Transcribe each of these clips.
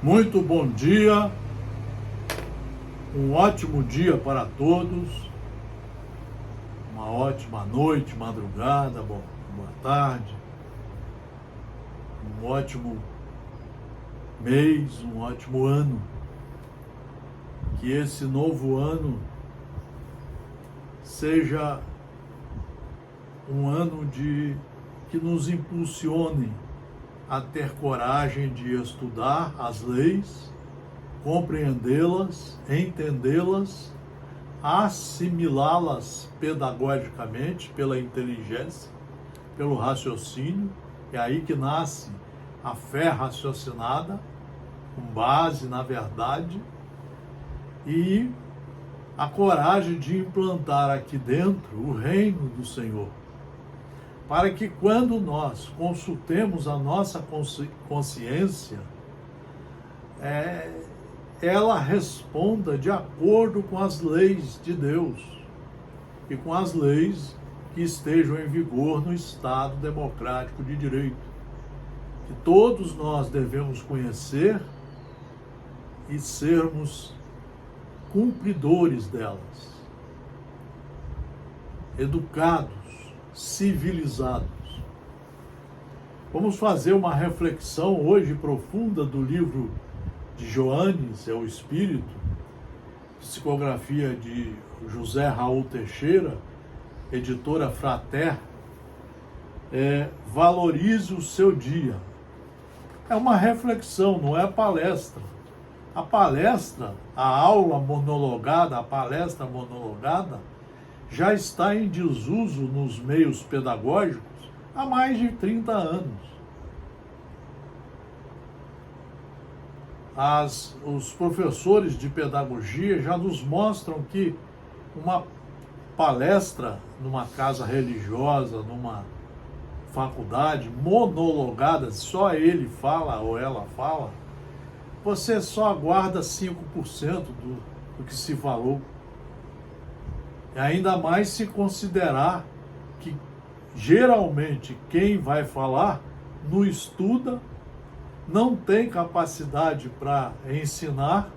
Muito bom dia, um ótimo dia para todos, uma ótima noite, madrugada, boa tarde, um ótimo mês, um ótimo ano. Que esse novo ano seja um ano que nos impulsione a ter coragem de estudar as leis, compreendê-las, entendê-las, assimilá-las pedagogicamente pela inteligência, pelo raciocínio. É aí que nasce a fé raciocinada, com base na verdade, e a coragem de implantar aqui dentro o reino do Senhor, para que quando nós consultemos a nossa consciência, ela responda de acordo com as leis de Deus e com as leis que estejam em vigor no Estado democrático de direito, que todos nós devemos conhecer e sermos cumpridores delas, educados, civilizados. Vamos fazer uma reflexão hoje profunda do livro de Joanes, é o Espírito, psicografia de José Raul Teixeira, editora Frater. Valorize o seu dia. É uma reflexão, não é palestra. A palestra, a aula monologada, a palestra monologada, já está em desuso nos meios pedagógicos há mais de 30 anos. Os professores de pedagogia já nos mostram que uma palestra numa casa religiosa, numa faculdade, monologada, só ele fala ou ela fala, você só aguarda 5% do que se falou. E ainda mais se considerar que geralmente quem vai falar não estuda, não tem capacidade para ensinar,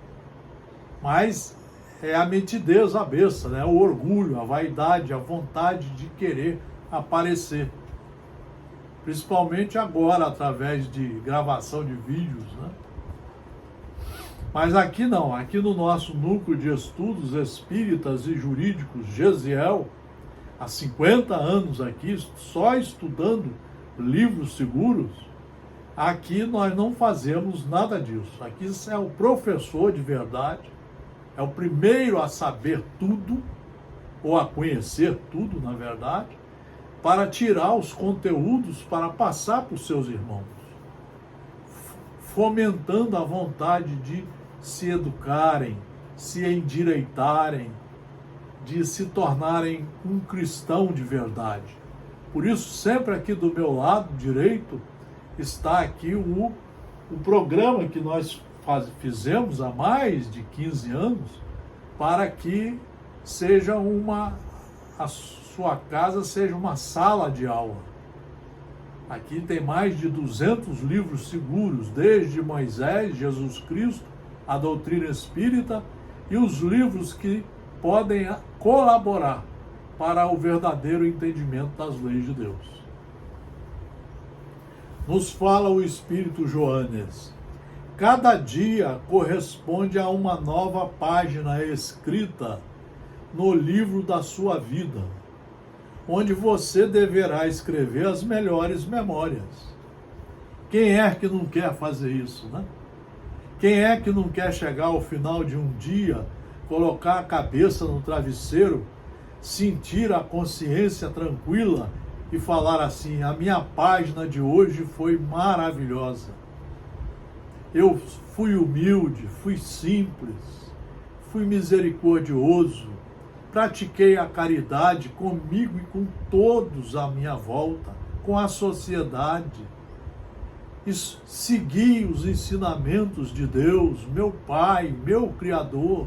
mas é a metidez à besta, né? O orgulho, a vaidade, a vontade de querer aparecer. Principalmente agora, através de gravação de vídeos, né? Mas aqui não, aqui no nosso núcleo de estudos espíritas e jurídicos, Gesiel, há 50 anos aqui, só estudando livros seguros, aqui nós não fazemos nada disso. Aqui é o professor de verdade, é o primeiro a saber tudo, ou a conhecer tudo, na verdade, para tirar os conteúdos para passar para os seus irmãos, fomentando a vontade de se educarem, se endireitarem, de se tornarem um cristão de verdade. Por isso, sempre aqui do meu lado direito, está aqui o programa que nós fizemos há mais de 15 anos, para que seja a sua casa seja uma sala de aula. Aqui tem mais de 200 livros seguros, desde Moisés, Jesus Cristo, a doutrina espírita e os livros que podem colaborar para o verdadeiro entendimento das leis de Deus. Nos fala o Espírito Joanes: cada dia corresponde a uma nova página escrita no livro da sua vida, onde você deverá escrever as melhores memórias. Quem é que não quer fazer isso, né? Quem é que não quer chegar ao final de um dia, colocar a cabeça no travesseiro, sentir a consciência tranquila e falar assim: a minha página de hoje foi maravilhosa. Eu fui humilde, fui simples, fui misericordioso, pratiquei a caridade comigo e com todos à minha volta, com a sociedade. Segui os ensinamentos de Deus, meu Pai, meu Criador.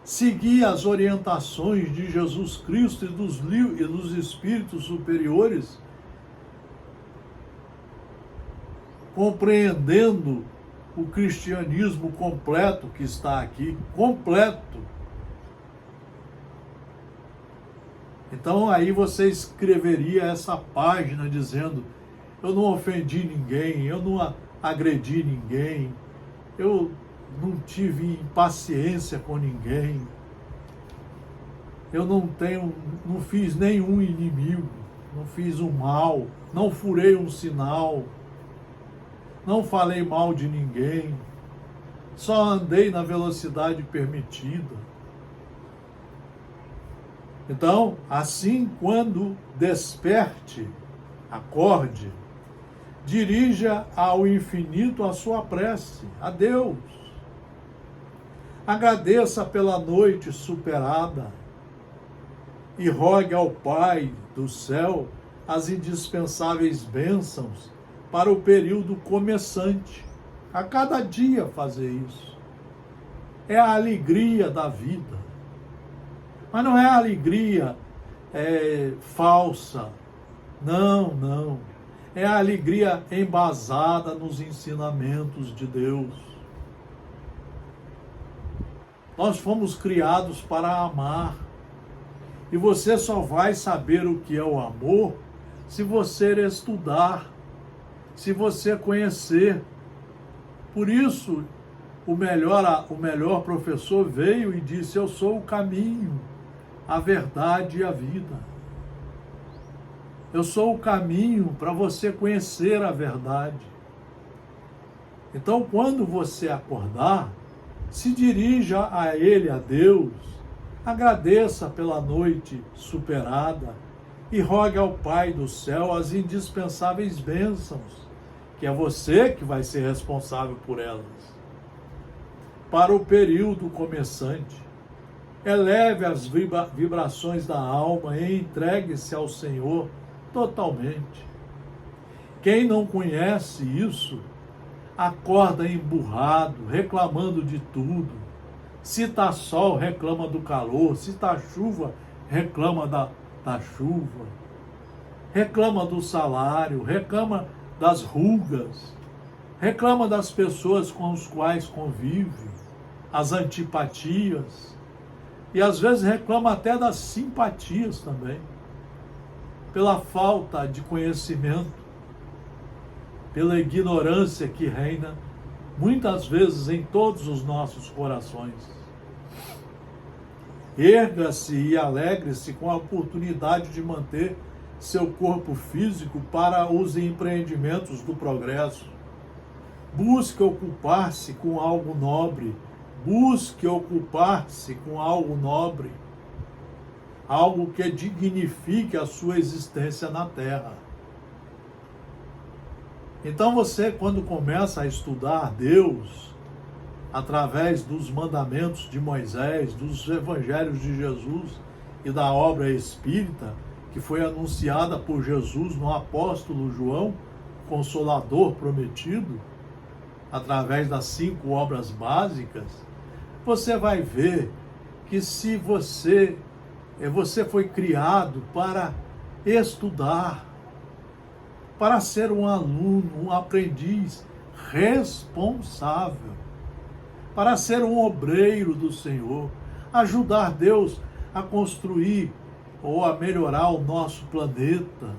Segui as orientações de Jesus Cristo e dos Espíritos superiores, compreendendo o cristianismo completo que está aqui, completo. Então aí você escreveria essa página dizendo: eu não ofendi ninguém, eu não agredi ninguém, eu não tive impaciência com ninguém, eu não fiz nenhum inimigo, não fiz um mal, não furei um sinal, não falei mal de ninguém, só andei na velocidade permitida. Então, assim, quando desperte, acorde, dirija ao infinito a sua prece, a Deus. Agradeça pela noite superada e rogue ao Pai do céu as indispensáveis bênçãos para o período começante. A cada dia fazer isso. É a alegria da vida. Mas não é a alegria falsa. Não, não. É a alegria embasada nos ensinamentos de Deus. Nós fomos criados para amar. E você só vai saber o que é o amor se você estudar, se você conhecer. Por isso, o melhor professor veio e disse: eu sou o caminho, a verdade e a vida. Eu sou o caminho para você conhecer a verdade. Então, quando você acordar, se dirija a Ele, a Deus, agradeça pela noite superada e rogue ao Pai do céu as indispensáveis bênçãos, que é você que vai ser responsável por elas. Para o período começante, eleve as vibrações da alma e entregue-se ao Senhor totalmente. Quem não conhece isso, acorda emburrado, reclamando de tudo. Se está sol, reclama do calor. Se está chuva, reclama da chuva. Reclama do salário, reclama das rugas, reclama das pessoas com as quais convive, as antipatias. E às vezes reclama até das simpatias também, pela falta de conhecimento, pela ignorância que reina muitas vezes em todos os nossos corações. Erga-se e alegre-se com a oportunidade de manter seu corpo físico para os empreendimentos do progresso. Busque ocupar-se com algo nobre. Busque ocupar-se com algo nobre. Algo que dignifique a sua existência na Terra. Então você, quando começa a estudar Deus, através dos mandamentos de Moisés, dos evangelhos de Jesus e da obra espírita, que foi anunciada por Jesus no apóstolo João, Consolador prometido, através das 5 obras básicas, você vai ver que se você foi criado para estudar, para ser um aluno, um aprendiz responsável, para ser um obreiro do Senhor, ajudar Deus a construir ou a melhorar o nosso planeta,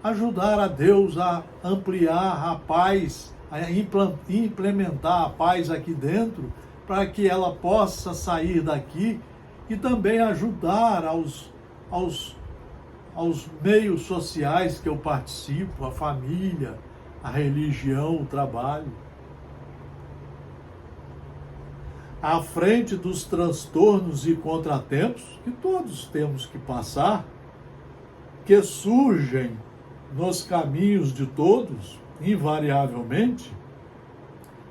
ajudar a Deus a ampliar a paz, a implementar a paz aqui dentro, para que ela possa sair daqui e também ajudar aos meios sociais que eu participo, a família, a religião, o trabalho. À frente dos transtornos e contratempos que todos temos que passar, que surgem nos caminhos de todos, invariavelmente,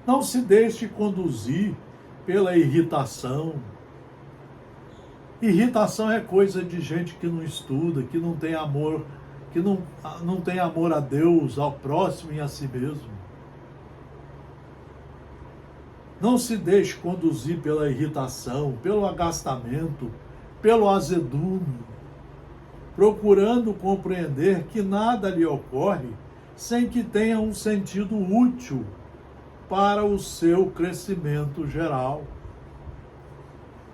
não se deixe conduzir pela irritação. Irritação é coisa de gente que não estuda, que não tem amor, que não tem amor a Deus, ao próximo e a si mesmo. Não se deixe conduzir pela irritação, pelo agastamento, pelo azedume, procurando compreender que nada lhe ocorre sem que tenha um sentido útil para o seu crescimento geral.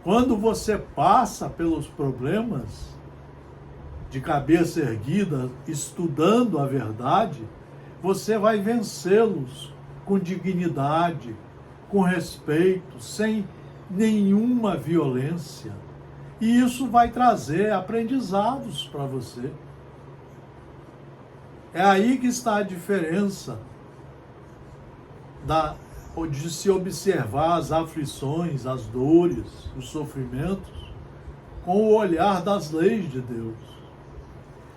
Quando você passa pelos problemas de cabeça erguida, estudando a verdade, você vai vencê-los com dignidade, com respeito, sem nenhuma violência. E isso vai trazer aprendizados para você. É aí que está a diferença de se observar as aflições, as dores, os sofrimentos, com o olhar das leis de Deus.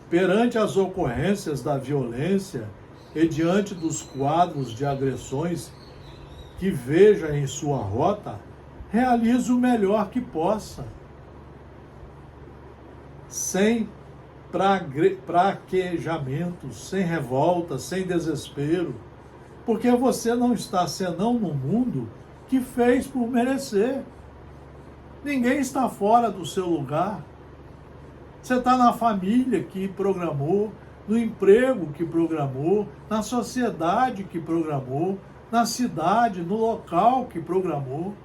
Perante as ocorrências da violência e diante dos quadros de agressões que veja em sua rota, realize o melhor que possa, sem praquejamentos, sem revolta, sem desespero, porque você não está senão no mundo que fez por merecer. Ninguém está fora do seu lugar. Você está na família que programou, no emprego que programou, na sociedade que programou, na cidade, no local que programou.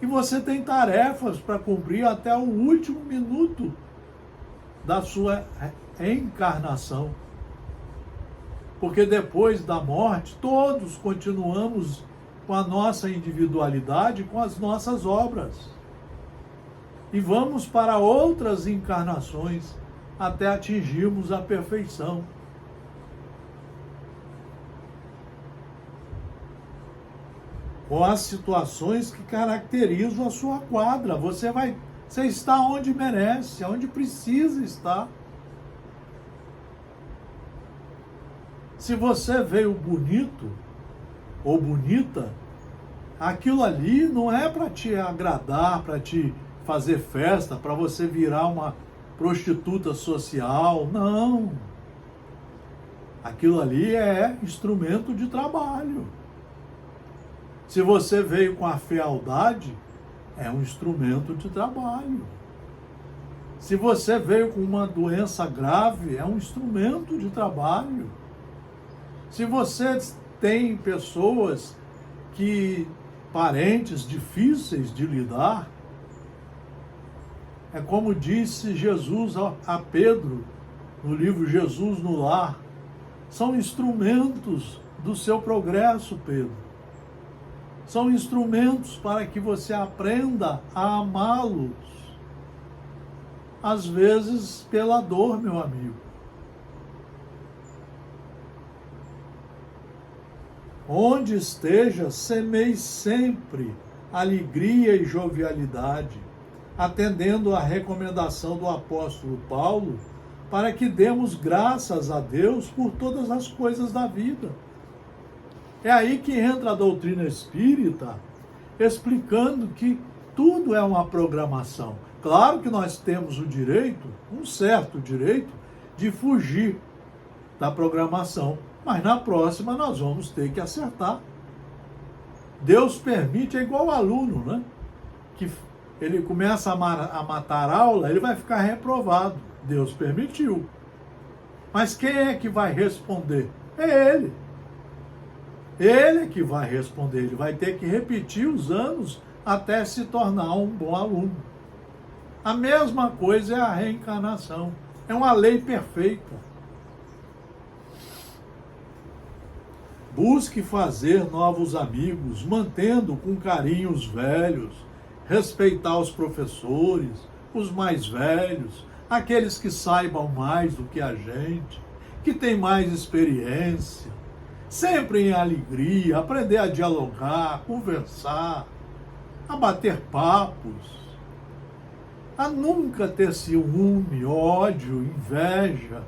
E você tem tarefas para cumprir até o último minuto da sua encarnação. Porque depois da morte, todos continuamos com a nossa individualidade, com as nossas obras. E vamos para outras encarnações até atingirmos a perfeição. Com as situações que caracterizam a sua quadra. Você está onde merece, onde precisa estar. Se você veio bonito ou bonita, aquilo ali não é para te agradar, para te fazer festa, para você virar uma prostituta social. Não. Aquilo ali é instrumento de trabalho. Se você veio com a fealdade, é um instrumento de trabalho. Se você veio com uma doença grave, é um instrumento de trabalho. Se você tem pessoas parentes difíceis de lidar, é como disse Jesus a Pedro, no livro Jesus no Lar, são instrumentos do seu progresso, Pedro. São instrumentos para que você aprenda a amá-los. Às vezes pela dor, meu amigo. Onde esteja, semeie sempre alegria e jovialidade, atendendo à recomendação do apóstolo Paulo, para que demos graças a Deus por todas as coisas da vida. É aí que entra a doutrina espírita, explicando que tudo é uma programação. Claro que nós temos o direito, um certo direito, de fugir da programação, mas na próxima nós vamos ter que acertar. Deus permite, é igual o aluno, né? Que ele começa a matar aula, ele vai ficar reprovado. Deus permitiu. Mas quem é que vai responder? É ele. Ele é que vai responder, ele vai ter que repetir os anos até se tornar um bom aluno. A mesma coisa é a reencarnação. É uma lei perfeita. Busque fazer novos amigos, mantendo com carinho os velhos, respeitar os professores, os mais velhos, aqueles que saibam mais do que a gente, que têm mais experiência. Sempre em alegria, aprender a dialogar, a conversar, a bater papos, a nunca ter ciúme, ódio, inveja,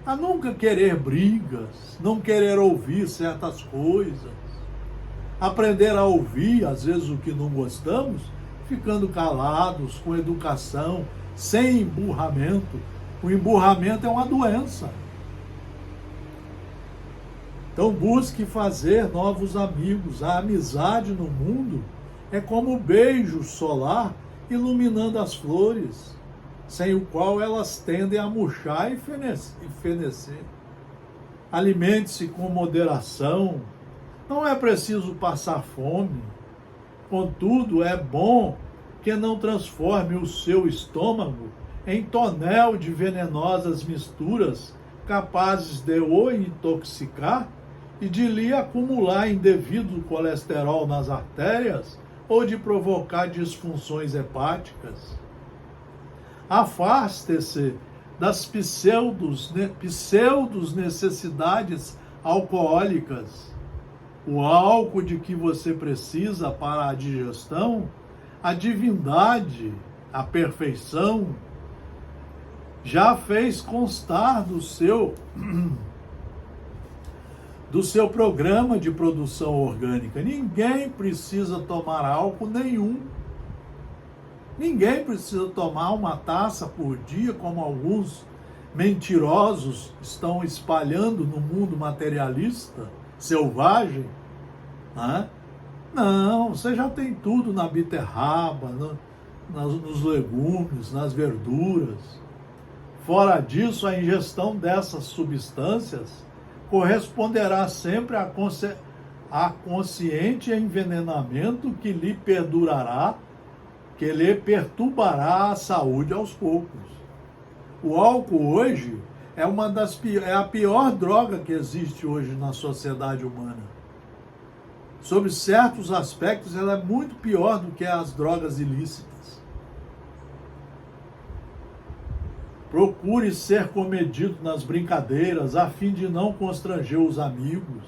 a nunca querer brigas, não querer ouvir certas coisas, aprender a ouvir, às vezes, o que não gostamos, ficando calados, com educação, sem emburramento. O emburramento é uma doença. Então busque fazer novos amigos. A amizade no mundo é como o beijo solar iluminando as flores, sem o qual elas tendem a murchar e fenecer. Alimente-se com moderação, Não é preciso passar fome. Contudo, é bom que não transforme o seu estômago em tonel de venenosas misturas capazes de o intoxicar e de lhe acumular indevido colesterol nas artérias ou de provocar disfunções hepáticas. Afaste-se das pseudos necessidades alcoólicas. O álcool de que você precisa para a digestão, a divindade, a perfeição, já fez constar do seu programa de produção orgânica. Ninguém precisa tomar álcool nenhum. Ninguém precisa tomar uma taça por dia, como alguns mentirosos estão espalhando no mundo materialista, selvagem. Né? Não, você já tem tudo na beterraba, nos legumes, nas verduras. Fora disso, a ingestão dessas substâncias corresponderá sempre a consciente envenenamento que lhe perturbará a saúde aos poucos. O álcool hoje é a pior droga que existe hoje na sociedade humana. Sob certos aspectos, ela é muito pior do que as drogas ilícitas. Procure ser comedido nas brincadeiras a fim de não constranger os amigos,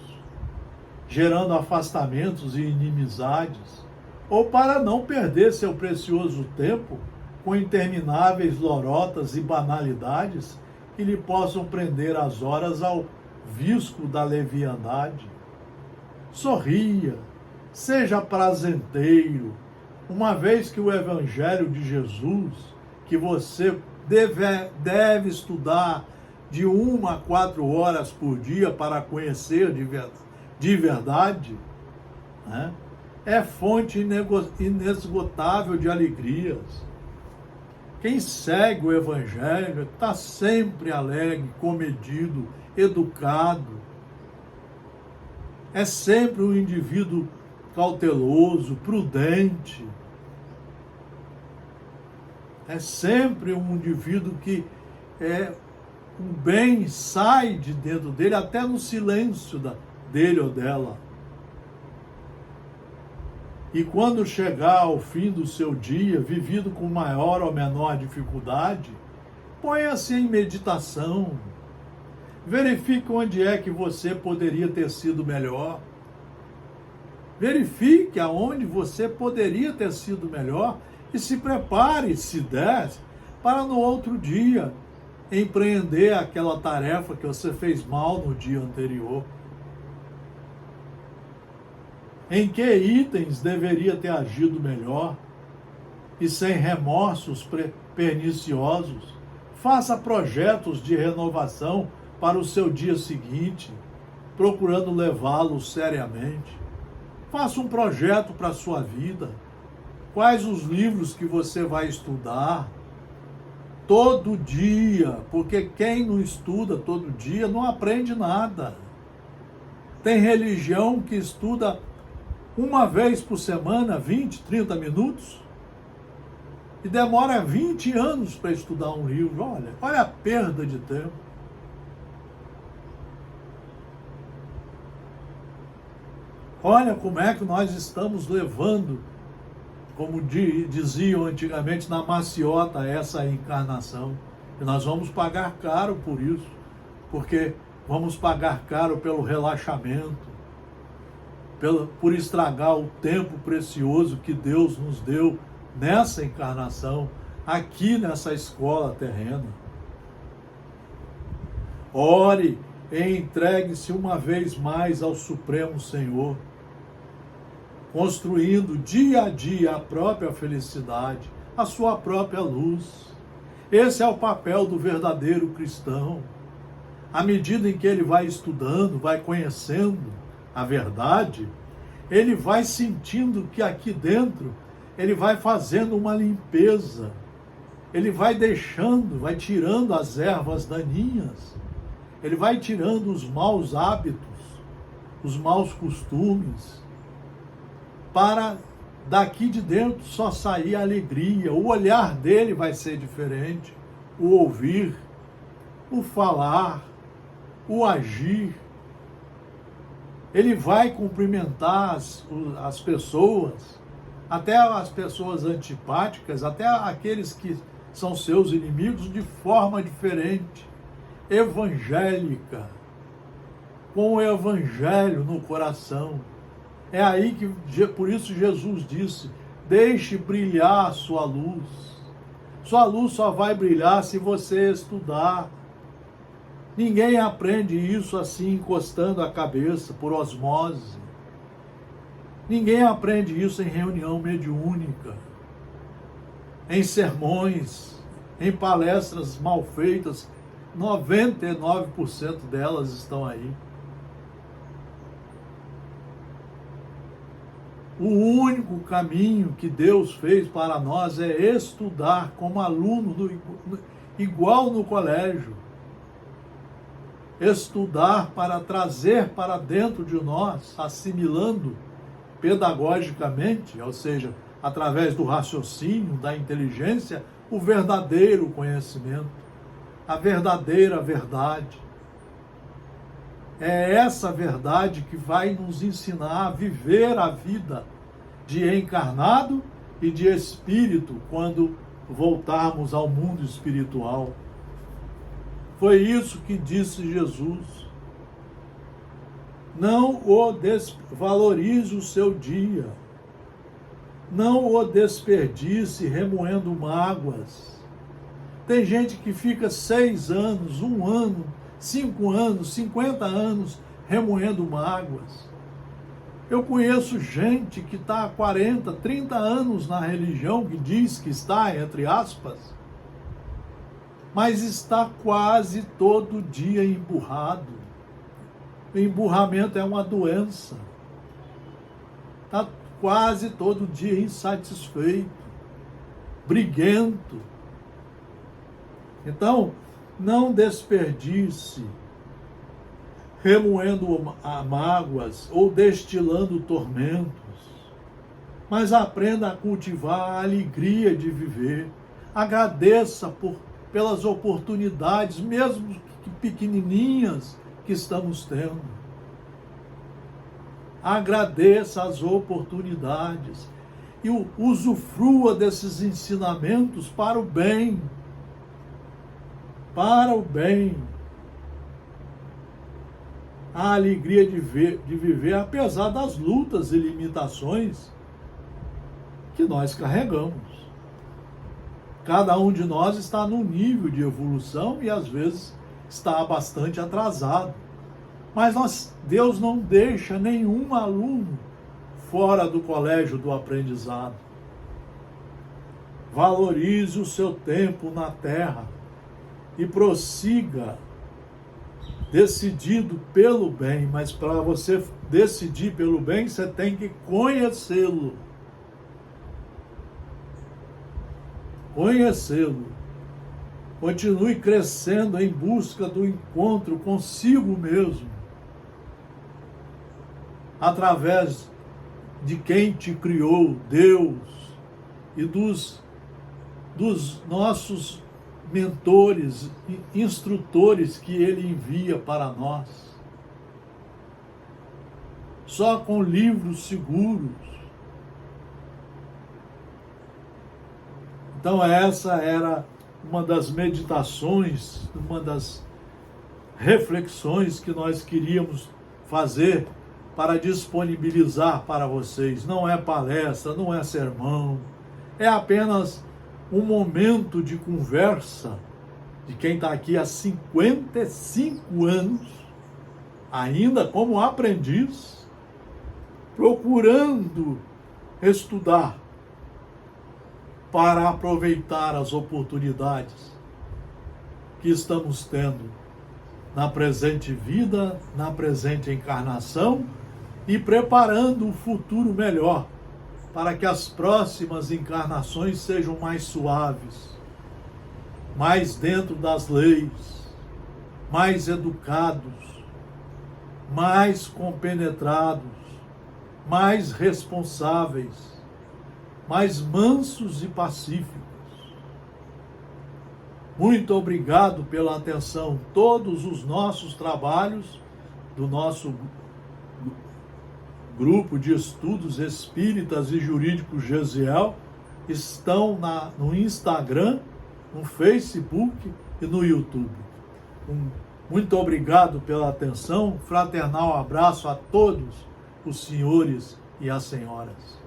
gerando afastamentos e inimizades, ou para não perder seu precioso tempo com intermináveis lorotas e banalidades que lhe possam prender as horas ao visco da leviandade. Sorria, seja prazenteiro, uma vez que o Evangelho de Jesus, que você deve estudar de 1 a 4 horas por dia para conhecer de verdade, né? É fonte inesgotável de alegrias. Quem segue o Evangelho está sempre alegre, comedido, educado. É sempre um indivíduo cauteloso, prudente. É sempre um indivíduo que o bem sai de dentro dele, até no silêncio dele ou dela. E quando chegar ao fim do seu dia, vivido com maior ou menor dificuldade, ponha-se em meditação. Verifique onde é que você poderia ter sido melhor. Verifique aonde você poderia ter sido melhor e se prepare, se der, para no outro dia empreender aquela tarefa que você fez mal no dia anterior. Em que itens deveria ter agido melhor e sem remorsos perniciosos? Faça projetos de renovação para o seu dia seguinte, procurando levá-lo seriamente. Faça um projeto para a sua vida. Quais os livros que você vai estudar todo dia? Porque quem não estuda todo dia não aprende nada. Tem religião que estuda uma vez por semana, 20, 30 minutos, e demora 20 anos para estudar um livro. Olha a perda de tempo. Olha como é que nós estamos levando, como diziam antigamente, na maciota essa encarnação. E nós vamos pagar caro por isso, porque vamos pagar caro pelo relaxamento, por estragar o tempo precioso que Deus nos deu nessa encarnação, aqui nessa escola terrena. Ore e entregue-se uma vez mais ao Supremo Senhor, construindo dia a dia a própria felicidade, a sua própria luz. Esse é o papel do verdadeiro cristão. À medida em que ele vai estudando, vai conhecendo a verdade, ele vai sentindo que aqui dentro ele vai fazendo uma limpeza, ele vai tirando as ervas daninhas, ele vai tirando os maus hábitos, os maus costumes, para daqui de dentro só sair a alegria. O olhar dele vai ser diferente, o ouvir, o falar, o agir. Ele vai cumprimentar as pessoas, até as pessoas antipáticas, até aqueles que são seus inimigos, de forma diferente, evangélica, com o evangelho no coração. É aí que, por isso Jesus disse, deixe brilhar a sua luz. Sua luz só vai brilhar se você estudar. Ninguém aprende isso assim, encostando a cabeça, por osmose. Ninguém aprende isso em reunião mediúnica, em sermões, em palestras mal feitas. 99% delas estão aí. O único caminho que Deus fez para nós é estudar como aluno, igual no colégio. Estudar para trazer para dentro de nós, assimilando pedagogicamente, ou seja, através do raciocínio, da inteligência, o verdadeiro conhecimento, a verdadeira verdade. É essa verdade que vai nos ensinar a viver a vida de encarnado e de espírito quando voltarmos ao mundo espiritual. Foi isso que disse Jesus. Não o desvalorize o seu dia. Não o desperdice remoendo mágoas. Tem gente que fica 6 anos, 1 ano, 5 anos, 50 anos remoendo mágoas. Eu conheço gente que está há 40, 30 anos na religião, que diz que está, entre aspas, mas está quase todo dia emburrado. O emburramento é uma doença. Está quase todo dia insatisfeito, briguento. Então, não desperdice remoendo mágoas ou destilando tormentos, mas aprenda a cultivar a alegria de viver. Agradeça pelas oportunidades, mesmo que pequenininhas, que estamos tendo. Agradeça as oportunidades e usufrua desses ensinamentos para o bem. Para o bem. A alegria de viver, apesar das lutas e limitações que nós carregamos. Cada um de nós está num nível de evolução e às vezes está bastante atrasado. Mas Deus não deixa nenhum aluno fora do colégio do aprendizado. Valorize o seu tempo na terra e prossiga decidido pelo bem, mas para você decidir pelo bem, você tem que conhecê-lo. Conhecê-lo. Continue crescendo em busca do encontro consigo mesmo, através de quem te criou, Deus, e dos nossos mentores, instrutores que Ele envia para nós. Só com livros seguros. Então essa era uma das meditações, uma das reflexões que nós queríamos fazer para disponibilizar para vocês. Não é palestra, não é sermão, é apenas um momento de conversa de quem está aqui há 55 anos, ainda como aprendiz, procurando estudar para aproveitar as oportunidades que estamos tendo na presente vida, na presente encarnação e preparando um futuro melhor para que as próximas encarnações sejam mais suaves, mais dentro das leis, mais educados, mais compenetrados, mais responsáveis, mais mansos e pacíficos. Muito obrigado pela atenção. Todos os nossos trabalhos do nosso grupo de estudos espíritas e jurídicos Gesiel estão no Instagram, no Facebook e no YouTube. Muito obrigado pela atenção. Fraternal abraço a todos os senhores e as senhoras.